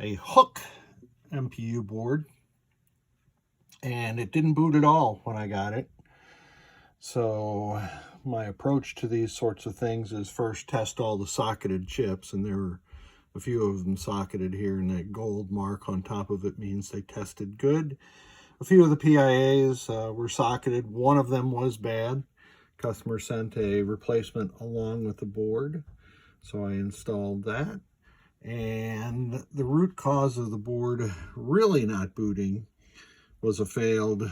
a Hook MPU board, and it didn't boot at all when I got it. So my approach to these sorts of things is first test all the socketed chips, and there were a few of them socketed here, and that gold mark on top of it means they tested good. A few of the PIAs were socketed. One of them was bad. Customer sent a replacement along with the board, so I installed that. And the root cause of the board really not booting was a failed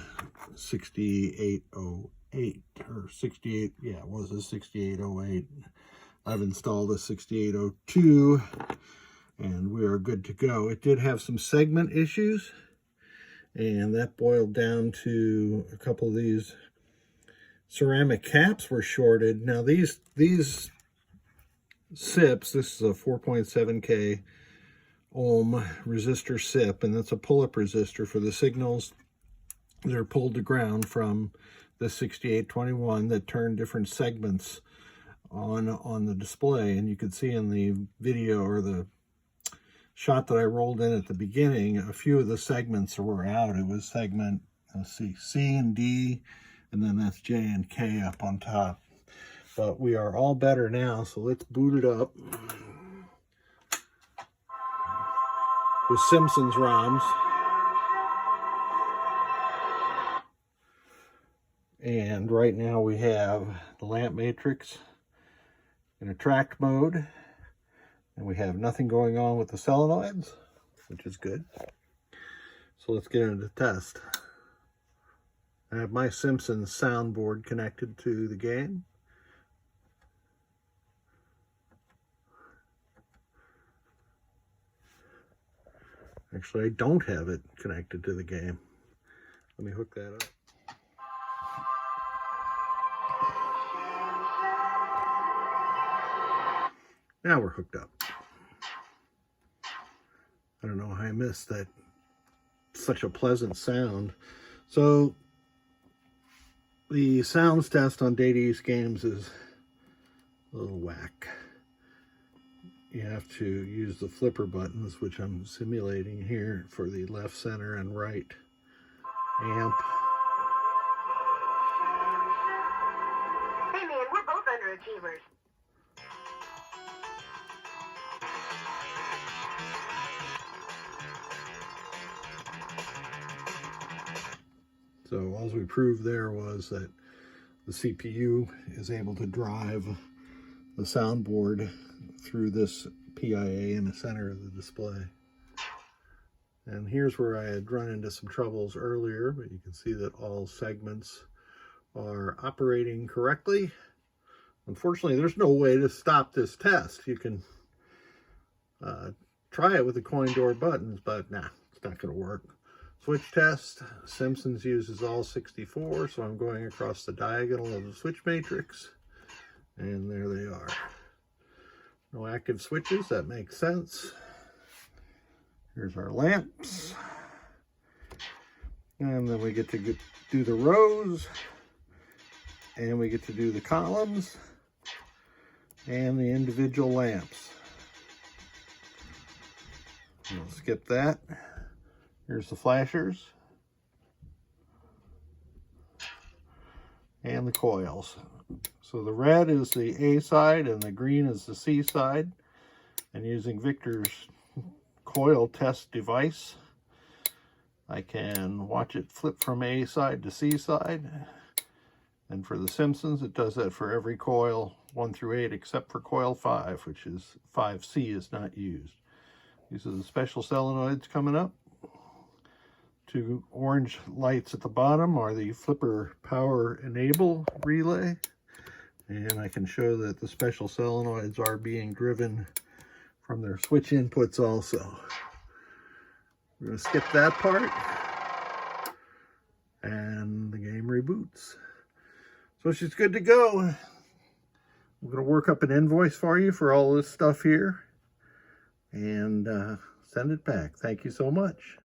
6808 or 68, yeah, it was a 6808. I've installed a 6802 and we are good to go. It did have some segment issues, and that boiled down to a couple of these ceramic caps were shorted. Now these SIPs, this is a 4.7K ohm resistor SIP, and that's a pull-up resistor for the signals that are pulled to ground from the 6821 that turn different segments on the display. And you can see in the video or the shot that I rolled in at the beginning, a few of the segments were out. It was segment, let's see, C and D, and then that's J and K up on top. But we are all better now, so let's boot it up with Simpsons ROMs. And right now we have the lamp matrix in attract mode, and we have nothing going on with the solenoids, which is good. So let's get into the test. I have my Simpsons soundboard connected to the game. Actually, I don't have it connected to the game. Let me hook that up. Now we're hooked up. I don't know how I missed that. Such a pleasant sound. So the sounds test on Data East Games is a little whack. You have to use the flipper buttons, which I'm simulating here, for the left, center, and right amp. Hey man, we're both underachievers. So all we proved there was that the CPU is able to drive the soundboard through this PIA in the center of the display. And here's where I had run into some troubles earlier, but you can see that all segments are operating correctly. Unfortunately, there's no way to stop this test. You can try it with the coin door buttons, but nah, it's not going to work. Switch test. Simpsons uses all 64, so I'm going across the diagonal of the switch matrix, and there they are. No active switches, that makes sense. Here's our lamps. And then we get to do the rows, and we get to do the columns, and the individual lamps. We'll skip that. Here's the flashers and the coils. So the red is the A side and the green is the C side. And using Victor's coil test device, I can watch it flip from A side to C side. And for the Simpsons, it does that for every coil 1 through 8 except for coil 5, which is 5C is not used. These are the special solenoids coming up. 2 orange lights at the bottom are the flipper power enable relay. And I can show that the special solenoids are being driven from their switch inputs also. We're going to skip that part. And the game reboots. So she's good to go. I'm going to work up an invoice for you for all this stuff here. And send it back. Thank you so much.